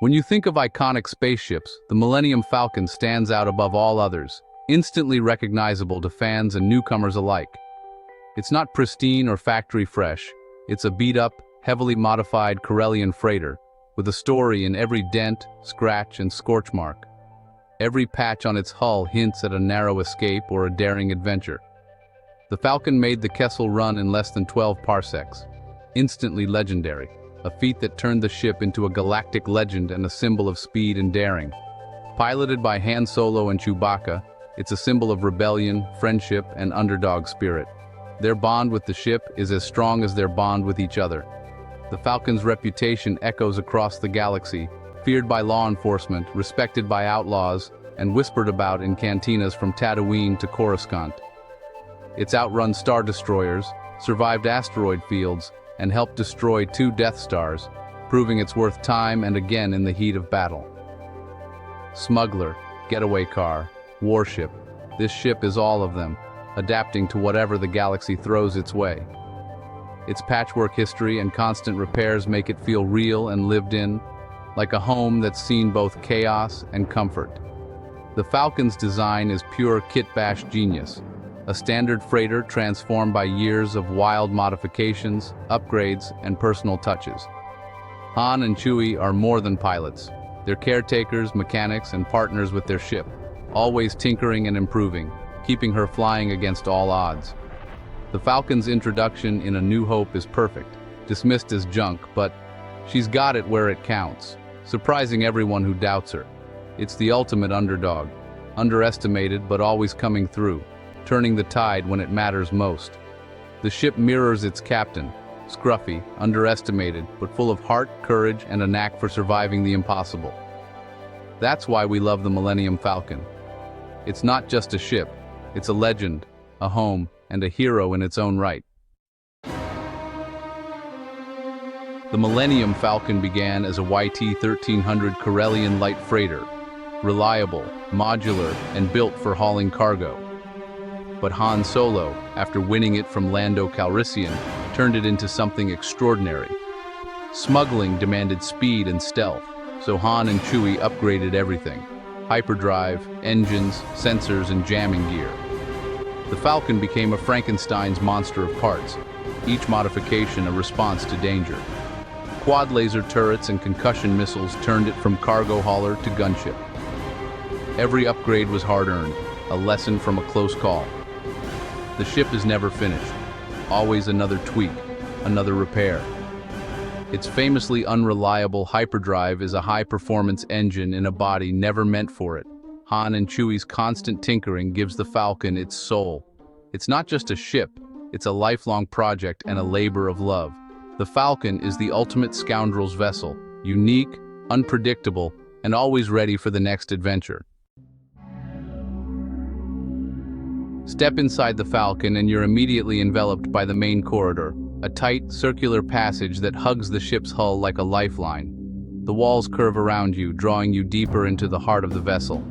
When you think of iconic spaceships, the Millennium Falcon stands out above all others, instantly recognizable to fans and newcomers alike. It's not pristine or factory fresh, it's a beat-up, heavily modified Corellian freighter, with a story in every dent, scratch, and scorch mark. Every patch on its hull hints at a narrow escape or a daring adventure. The Falcon made the Kessel Run in less than 12 parsecs, instantly legendary, a feat that turned the ship into a galactic legend and a symbol of speed and daring. Piloted by Han Solo and Chewbacca, it's a symbol of rebellion, friendship, and underdog spirit. Their bond with the ship is as strong as their bond with each other. The Falcon's reputation echoes across the galaxy, feared by law enforcement, respected by outlaws, and whispered about in cantinas from Tatooine to Coruscant. It's outrun Star Destroyers, survived asteroid fields, and helped destroy 2 Death Stars, proving it's worth time and again in the heat of battle. Smuggler, getaway car, warship, this ship is all of them, adapting to whatever the galaxy throws its way. Its patchwork history and constant repairs make it feel real and lived in, like a home that's seen both chaos and comfort. The Falcon's design is pure kit-bash genius, a standard freighter transformed by years of wild modifications, upgrades, and personal touches. Han and Chewie are more than pilots. They're caretakers, mechanics, and partners with their ship, always tinkering and improving, keeping her flying against all odds. The Falcon's introduction in A New Hope is perfect, dismissed as junk, but she's got it where it counts, surprising everyone who doubts her. It's the ultimate underdog, underestimated but always coming through, turning the tide when it matters most. The ship mirrors its captain, scruffy, underestimated, but full of heart, courage, and a knack for surviving the impossible. That's why we love the Millennium Falcon. It's not just a ship, it's a legend, a home, and a hero in its own right. The Millennium Falcon began as a YT-1300 Corellian light freighter, reliable, modular, and built for hauling cargo. But Han Solo, after winning it from Lando Calrissian, turned it into something extraordinary. Smuggling demanded speed and stealth, so Han and Chewie upgraded everything: hyperdrive, engines, sensors, and jamming gear. The Falcon became a Frankenstein's monster of parts, each modification a response to danger. Quad laser turrets and concussion missiles turned it from cargo hauler to gunship. Every upgrade was hard-earned, a lesson from a close call. The ship is never finished, always another tweak, another repair. Its famously unreliable hyperdrive is a high-performance engine in a body never meant for it. Han and Chewie's constant tinkering gives the Falcon its soul. It's not just a ship, it's a lifelong project and a labor of love. The Falcon is the ultimate scoundrel's vessel, unique, unpredictable, and always ready for the next adventure. Step inside the Falcon and you're immediately enveloped by the main corridor, a tight, circular passage that hugs the ship's hull like a lifeline. The walls curve around you, drawing you deeper into the heart of the vessel.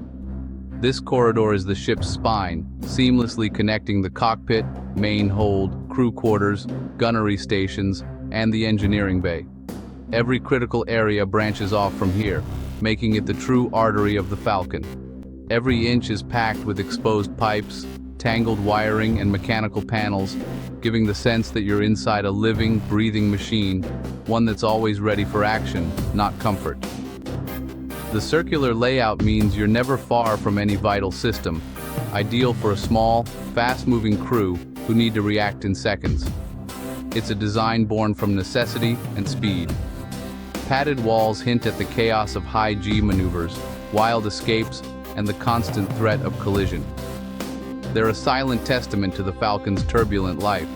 This corridor is the ship's spine, seamlessly connecting the cockpit, main hold, crew quarters, gunnery stations, and the engineering bay. Every critical area branches off from here, making it the true artery of the Falcon. Every inch is packed with exposed pipes, tangled wiring, and mechanical panels, giving the sense that you're inside a living, breathing machine, one that's always ready for action, not comfort. The circular layout means you're never far from any vital system, ideal for a small, fast-moving crew who need to react in seconds. It's a design born from necessity and speed. Padded walls hint at the chaos of high-G maneuvers, wild escapes, and the constant threat of collision. They're a silent testament to the Falcon's turbulent life.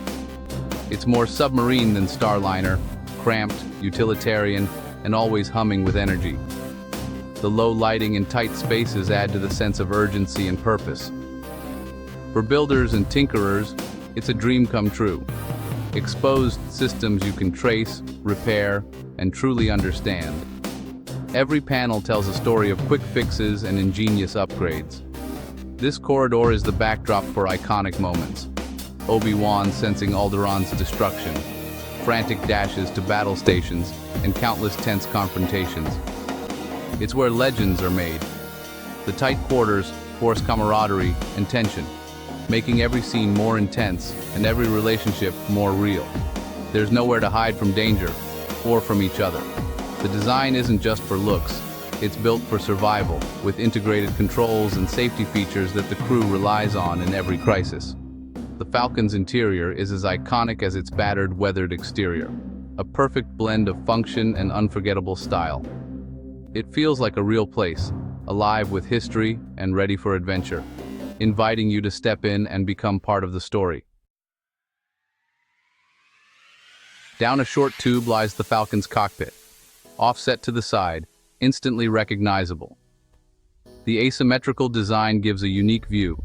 It's more submarine than Starliner, cramped, utilitarian, and always humming with energy. The low lighting and tight spaces add to the sense of urgency and purpose. For builders and tinkerers, it's a dream come true. Exposed systems you can trace, repair, and truly understand. Every panel tells a story of quick fixes and ingenious upgrades. This corridor is the backdrop for iconic moments. Obi-Wan sensing Alderaan's destruction, frantic dashes to battle stations, and countless tense confrontations. It's where legends are made. The tight quarters force camaraderie and tension, making every scene more intense and every relationship more real. There's nowhere to hide from danger or from each other. The design isn't just for looks, it's built for survival, with integrated controls and safety features that the crew relies on in every crisis. The Falcon's interior is as iconic as its battered, weathered exterior, a perfect blend of function and unforgettable style. It feels like a real place, alive with history and ready for adventure, inviting you to step in and become part of the story. Down a short tube lies the Falcon's cockpit, offset to the side, instantly recognizable. The asymmetrical design gives a unique view,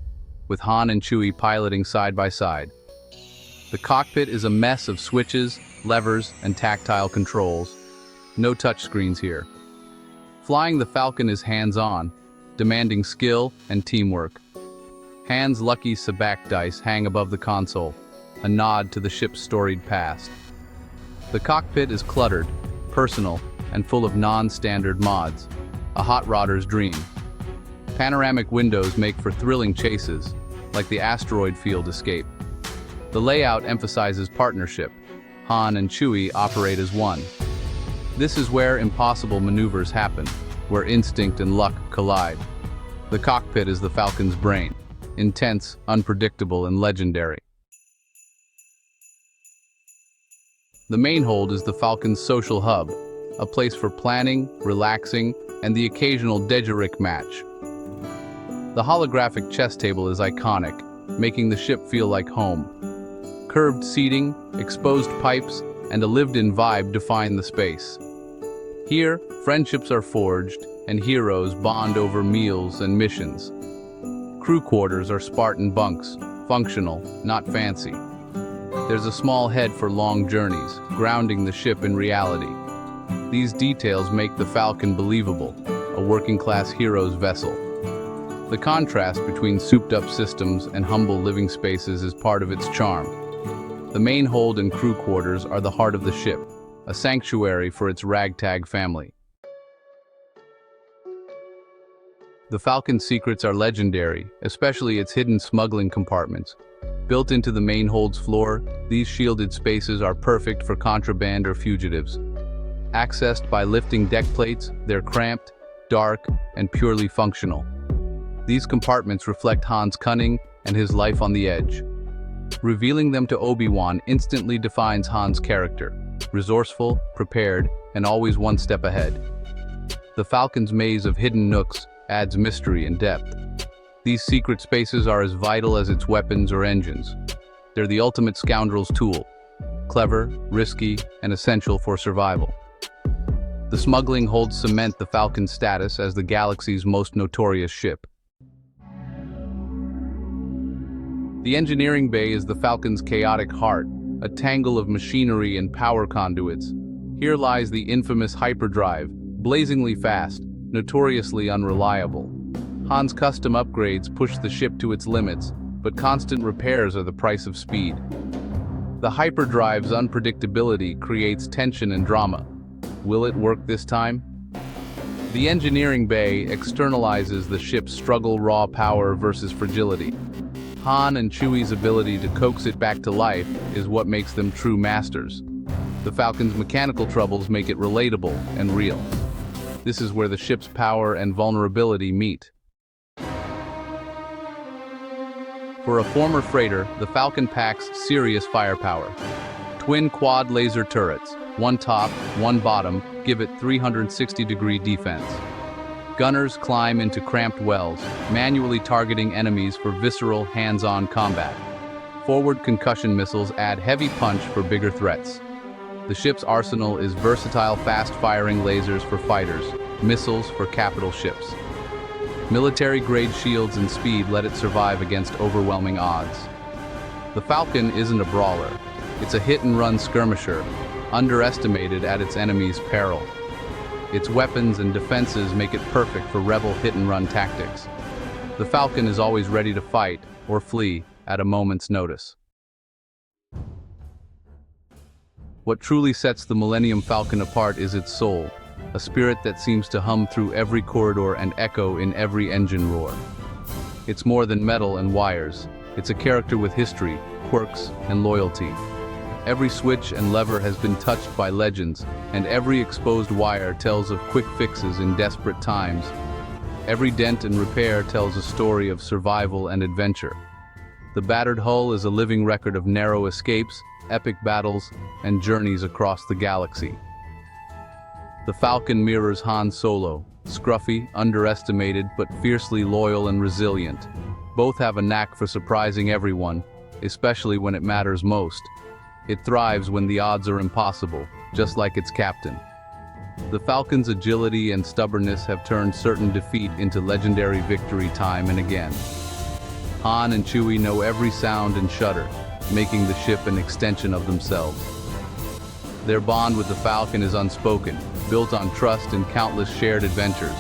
with Han and Chewie piloting side by side. The cockpit is a mess of switches, levers, and tactile controls. No touchscreens here. Flying the Falcon is hands-on, demanding skill and teamwork. Han's lucky sabacc dice hang above the console, a nod to the ship's storied past. The cockpit is cluttered, personal, and full of non-standard mods, a hot rodder's dream. Panoramic windows make for thrilling chases, like the asteroid field escape. The layout emphasizes partnership. Han and Chewie operate as one. This is where impossible maneuvers happen, where instinct and luck collide. The cockpit is the Falcon's brain, intense, unpredictable, and legendary. The main hold is the Falcon's social hub, a place for planning, relaxing, and the occasional Dejerick match. The holographic chess table is iconic, making the ship feel like home. Curved seating, exposed pipes, and a lived-in vibe define the space. Here, friendships are forged, and heroes bond over meals and missions. Crew quarters are Spartan bunks, functional, not fancy. There's a small head for long journeys, grounding the ship in reality. These details make the Falcon believable, a working-class hero's vessel. The contrast between souped-up systems and humble living spaces is part of its charm. The main hold and crew quarters are the heart of the ship, a sanctuary for its ragtag family. The Falcon's secrets are legendary, especially its hidden smuggling compartments. Built into the main hold's floor, these shielded spaces are perfect for contraband or fugitives. Accessed by lifting deck plates, they're cramped, dark, and purely functional. These compartments reflect Han's cunning and his life on the edge. Revealing them to Obi-Wan instantly defines Han's character, resourceful, prepared, and always one step ahead. The Falcon's maze of hidden nooks adds mystery and depth. These secret spaces are as vital as its weapons or engines. They're the ultimate scoundrel's tool, clever, risky, and essential for survival. The smuggling holds cement the Falcon's status as the galaxy's most notorious ship. The engineering bay is the Falcon's chaotic heart, a tangle of machinery and power conduits. Here lies the infamous Hyperdrive, blazingly fast, notoriously unreliable. Han's custom upgrades push the ship to its limits, but constant repairs are the price of speed. The Hyperdrive's unpredictability creates tension and drama. Will it work this time? The engineering bay externalizes the ship's struggle raw power versus fragility. Han and Chewie's ability to coax it back to life is what makes them true masters. The Falcon's mechanical troubles make it relatable and real. This is where the ship's power and vulnerability meet. For a former freighter, the Falcon packs serious firepower. Twin quad laser turrets, one top, one bottom, give it 360-degree defense. Gunners climb into cramped wells, manually targeting enemies for visceral, hands-on combat. Forward concussion missiles add heavy punch for bigger threats. The ship's arsenal is versatile, fast-firing lasers for fighters, missiles for capital ships. Military-grade shields and speed let it survive against overwhelming odds. The Falcon isn't a brawler. It's a hit-and-run skirmisher, underestimated at its enemy's peril. Its weapons and defenses make it perfect for rebel hit-and-run tactics. The Falcon is always ready to fight or flee at a moment's notice. What truly sets the Millennium Falcon apart is its soul, a spirit that seems to hum through every corridor and echo in every engine roar. It's more than metal and wires. It's a character with history, quirks, and loyalty. Every switch and lever has been touched by legends, and every exposed wire tells of quick fixes in desperate times. Every dent and repair tells a story of survival and adventure. The battered hull is a living record of narrow escapes, epic battles, and journeys across the galaxy. The Falcon mirrors Han Solo, scruffy, underestimated, but fiercely loyal and resilient. Both have a knack for surprising everyone, especially when it matters most. It thrives when the odds are impossible, just like its captain. The Falcon's agility and stubbornness have turned certain defeat into legendary victory time and again. Han and Chewie know every sound and shudder, making the ship an extension of themselves. Their bond with the Falcon is unspoken, built on trust and countless shared adventures.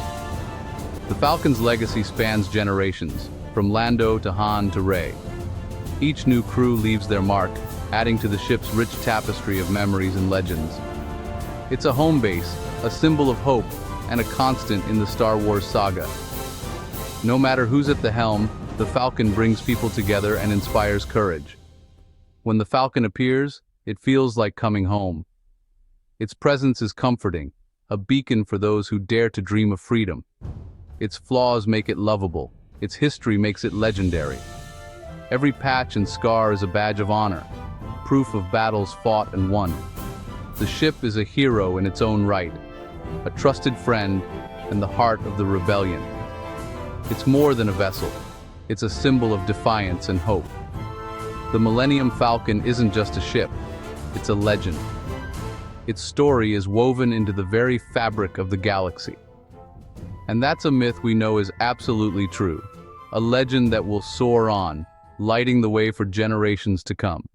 The Falcon's legacy spans generations, from Lando to Han to Rey. Each new crew leaves their mark, adding to the ship's rich tapestry of memories and legends. It's a home base, a symbol of hope, and a constant in the Star Wars saga. No matter who's at the helm, the Falcon brings people together and inspires courage. When the Falcon appears, it feels like coming home. Its presence is comforting, a beacon for those who dare to dream of freedom. Its flaws make it lovable, its history makes it legendary. Every patch and scar is a badge of honor, proof of battles fought and won. The ship is a hero in its own right, a trusted friend, and the heart of the rebellion. It's more than a vessel. It's a symbol of defiance and hope. The Millennium Falcon isn't just a ship, it's a legend. Its story is woven into the very fabric of the galaxy. And that's a myth we know is absolutely true, a legend that will soar on, lighting the way for generations to come.